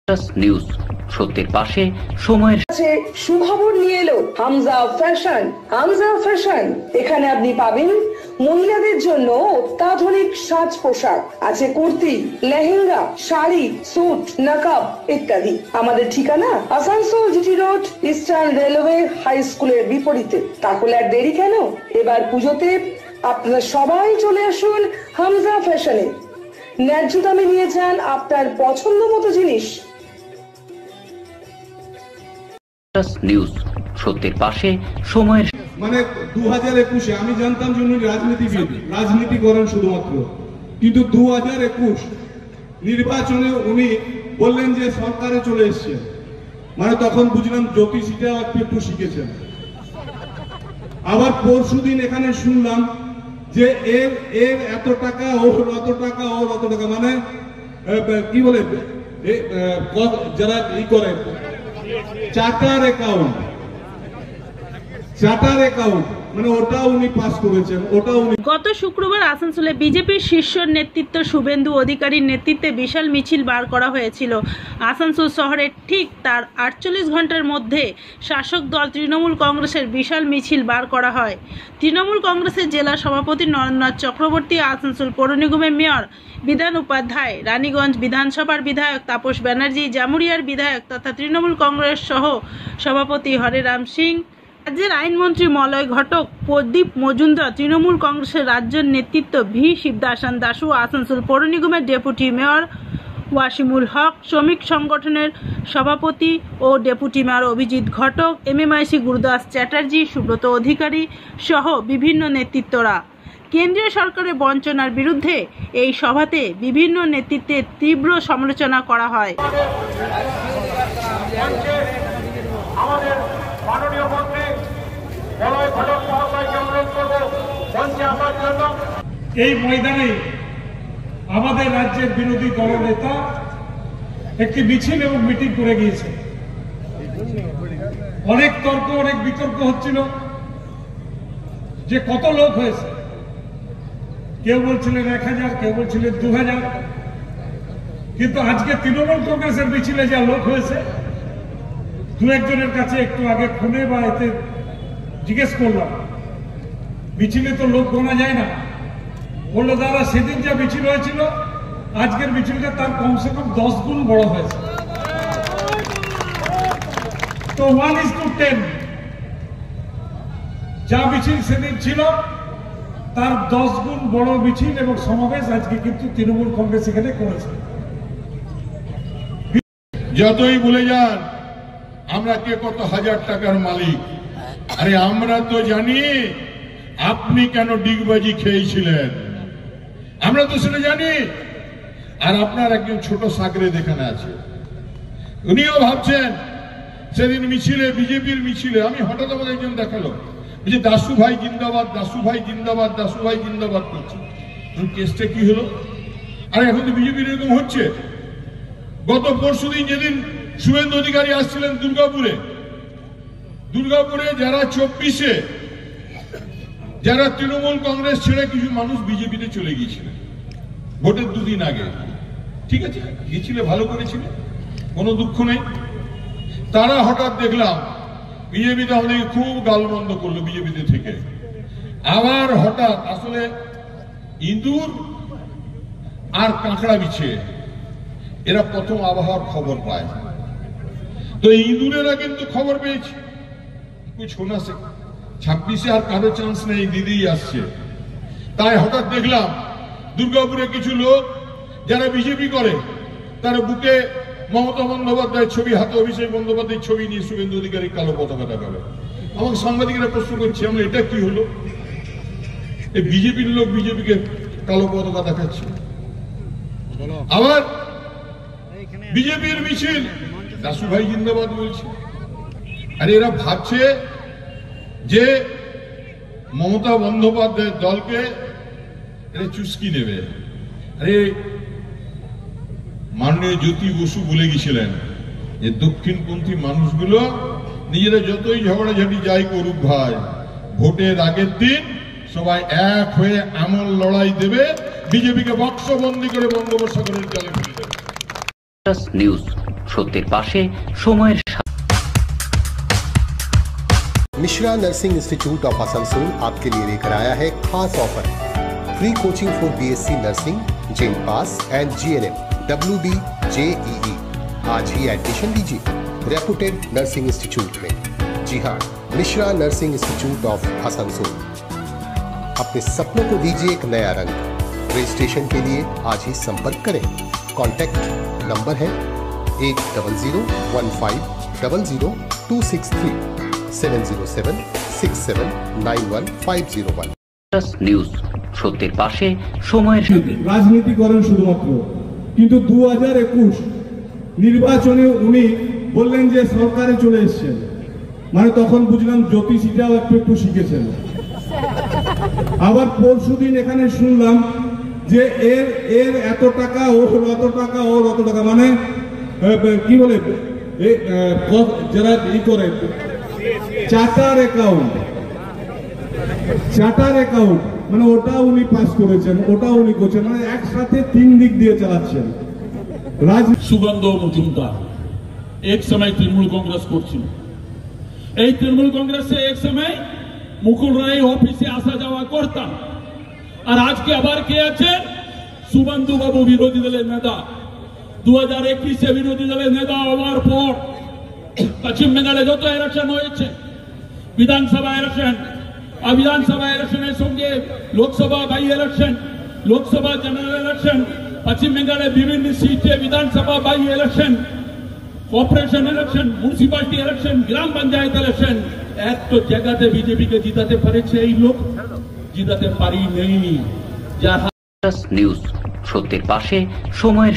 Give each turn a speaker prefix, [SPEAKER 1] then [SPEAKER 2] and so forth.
[SPEAKER 1] News সত্যের পাশে সময়ের
[SPEAKER 2] সুখবর নিয়ে এলো হামজা ফ্যাশন। হামজা ফ্যাশন, এখানে আপনি পাবেন মহিলাদের জন্য অত্যাধুনিক সাজ পোশাক, আছে কুর্তি, লেহেঙ্গা, শাড়ি, স্যুট, নকাব ইত্যাদি। আমাদের ঠিকানা Asansol GT road, eastern railway high স্কুলের বিপরীতে। তাহলে আর দেরি কেন, এবার পুজোতে আপনারা সবাই চলে আসুন হামজা ফ্যাশনে। ন্যায্য দামে নিয়ে যান আপনার পছন্দ মতো জিনিস।
[SPEAKER 1] নিউজ সত্যের পাশে সময়ের
[SPEAKER 3] মানে 2021 আমি জানতাম যে উনি রাজনীতিবিদ, রাজনীতি করেন শুধুমাত্র, কিন্তু 2021 নির্বাচনে উনি বললেন যে সরকারে চলে এসছে, মানে তখন বুঝলাম জ্যোতিষীটা একটু শিখেছেন। আবার পরশুদিন এখানে শুনলাম যে এর এত টাকা, ওর অত টাকা, ওর অত টাকা, মানে কি বলে যারা ই করে চার্টার অ্যাকাউন্ট, মানে ওটাও উনি পাস করেছেন, ওটাও উনি।
[SPEAKER 4] গত শুক্রবার আসানসোলে বিজেপির শীর্ষ নেতৃত্ব শুভেন্দু অধিকারীর নেতৃত্বে বিশাল মিছিল বার করা হয়েছিল। আসানসোল শহরের ঠিক তার 48 ঘন্টার মধ্যে শাসক দল তৃণমূল কংগ্রেসের বিশাল মিছিল বার করা হয়। তৃণমূল কংগ্রেসের জেলা সভাপতি নরেন্দ্রনাথ চক্রবর্তী, আসানসোল পৌর নিগমের মেয়র বিধান উপাধ্যায়, রানীগঞ্জ বিধানসভার বিধায়ক তাপস ব্যানার্জি, জামুরিয়ার বিধায়ক তথা তৃণমূল কংগ্রেস সহ সভাপতি হরেরাম সিং, রাজ্যের আইনমন্ত্রী মলয় ঘটক, প্রদীপ মজুমদার, তৃণমূল কংগ্রেসের রাজ্য নেতৃত্ব ভি শিবদাসান দাসু, আসানসোল পৌর নিগমের ডেপুটি মেয়র ওয়াসিমুল হক, শ্রমিক সংগঠনের সভাপতি ও ডেপুটি মেয়র অভিজিৎ ঘটক, এমএমআইসি গুরুদাস চ্যাটার্জি, সুব্রত অধিকারী সহ বিভিন্ন নেতৃত্বরা। কেন্দ্রীয় সরকারের বঞ্চনার বিরুদ্ধে এই সভাতে বিভিন্ন নেতৃত্বের তীব্র সমালোচনা করা হয়।
[SPEAKER 5] এই ময়দানে আমাদের রাজ্যের বিরোধী দলনেতা একটি মিছিল এবং মিটিং করে গিয়েছে। অনেক তর্ক, অনেক বিতর্ক হচ্ছিল যে কত লোক হয়েছে। কেউ বলছিলেন 1000, কেউ বলছিলেন 2000, কিন্তু আজকে তৃণমূল কংগ্রেসের মিছিলে যা লোক হয়েছে, দু একজনের কাছে একটু আগে ফোনে বা এতে জিজ্ঞেস করলাম, মিছিলে তো লোক গোনা যায় না। বললো দাদা, সেদিন যা মিছিল হয়েছিল আজকের মিছিলটা তার কমসে কম 10 গুণ বড় হয়েছে। তো 1:10 যা মিছিল সেদিন ছিল তার 10 গুণ বড় মিছিল এবং সমাবেশ আজকে কিন্তু তৃণমূল কংগ্রেস এখানে করেছে।
[SPEAKER 6] যতই বলে যান আমরা কে কত হাজার টাকার মালিক, আরে আমরা তো জানি আপনি কেন ডিগবাজি খেয়েছিলেন, আমরা তো সেটা জানি। আর আপনার একজন ছোট সাগরে দেখানো আছে, উনিও ভাবছেন সেদিন মিছিলে, বিজেপির মিছিলে, আমি হঠাৎ আমাকে একজন দেখালো যে দাসু ভাই জিন্দাবাদ, দাসু ভাই জিন্দাবাদ, দাসু ভাই জিন্দাবাদ করছে। কেসটা কি হলো? আরে এখন তো বিজেপির এরকম হচ্ছে। গত পরশুদিন যেদিন শুভেন্দু অধিকারী আসছিলেন দুর্গাপুরে যারা 24-এ যারা তৃণমূল কংগ্রেস ছেড়ে কিছু মানুষ বিজেপিতে চলে গিয়েছিলেন ভোটের 2 দিন আগে, ঠিক আছে, গিয়েছিল, ভালো করেছিল, কোনো দুঃখ নেই। তারা হঠাৎ দেখলাম বিজেপিতে আমাদেরকে খুব গালমন্দ করলো বিজেপিতে থেকে। আবার হঠাৎ আসলে ইঁদুর আর কাঁকড়া বিছে এরা প্রথম আবহাওয়ার খবর পায়। তো ইঁদুরেরা কিন্তু খবর পেয়েছে, শোনা 26-এ আর কারো চান্স নেই, দিদি আসছে। তাই হঠাৎ দেখলাম দুর্গাপুরে কিছু লোক যারা বিজেপি করে তারা বুকে মমতা বন্দ্যোপাধ্যায়ের ছবি, হাতে অভিষেক বন্দ্যোপাধ্যায়ের ছবি নিয়ে শুভেন্দু অধিকারী কালো পতাকা দেখাবে। আমাকে সাংবাদিকরা প্রশ্ন করছে, আমরা এটা কি হলো? এই বিজেপির লোক বিজেপিকে কালো পতাকা দেখাচ্ছে। আবার বিজেপির মিছিল, দাসু ভাই জিন্দাবাদ বলছে। আর এরা ভাবছে যে মমতা বন্দ্যোপাধ্যায়ের দলকে এরা চুস্কি নেবে। আরে মাননীয় জ্যোতি বসু বলে গেছিলেন যে দক্ষিণপন্থী মানুষগুলো নিজেরা যতই ঝগড়াঝাটি যাই করুক ভাই, ভোটের আগের দিন সবাই এক হয়ে আমল লড়াই দেবে, বিজেপিকে বক্সবন্দি করে বঙ্গোপসাগরের জলে ফেলে দেবে।
[SPEAKER 1] নিউজ সত্যের পাশে সময়ের
[SPEAKER 7] Mishra nursing institute of Asansol आपके लिए लेकर आया है खास offer. Free coaching for BSc nursing, जेन पास एंड जीएनएम, WD, JEE। आज ही एडमिशन लीजिए रेपुटेड नर्सिंग इंस्टीट्यूट में। जी हाँ, Mishra nursing institute of Asansol. अपने सपनों को दीजिए एक नया रंग। रजिस्ट्रेशन के लिए आज ही संपर्क करें। कॉन्टैक्ट नंबर है 8015000263 70767911501।
[SPEAKER 1] নিউজ সত্যের পাশে সময়ের
[SPEAKER 3] রাজনীতি করেন শুধুমাত্র, কিন্তু 2021 নির্বাচনে উনি বললেন যে সরকারে চলে এসেছেন, মানে তখন বুঝলাম জ্যোতিষীটাও একটু শিখেছেন। আবার পরশুদিন এখানে শুনলাম যে এর এত টাকা, ওর অত টাকা, ওর অত টাকা, মানে কি বলে যারা ই করে চার্টার অ্যাকাউন্ট, মানে ওটা উনি পাস করেছেন, ওটা উনি করছেন, মানে একসাথে 3 দিক দিয়ে চালাচ্ছেন।
[SPEAKER 8] সুগন্ধ মজুমদার এক সময় তৃণমূল কংগ্রেস করছিল। এই তৃণমূল কংগ্রেসে এক সময় মুকুল রায় অফিসে আসা যাওয়া করতাম। আর আজকে আবার কে আছেন? সুবন্ধু বাবু, বিরোধী দলের নেতা। 2021-এ বিরোধী দলের নেতা হওয়ার পর পশ্চিম বেঙ্গলে যত ইলেকশন হয়েছে, বিধানসভা ইলেকশন আর বিধানসভা ইলেকশনের সঙ্গে Lok Sabha by election, Lok Sabha general election, পশ্চিম বেঙ্গলে বিভিন্ন সিটে Vidhan Sabha by election, corporation election, municipality election, গ্রাম পঞ্চায়েত ইলেকশন, একটা জায়গাতে বিজেপিকে জিতাতে পেরেছে এই লোক, জিতাতে পারি নেই। যার
[SPEAKER 1] নিউজ সত্যের পাশে সময়ের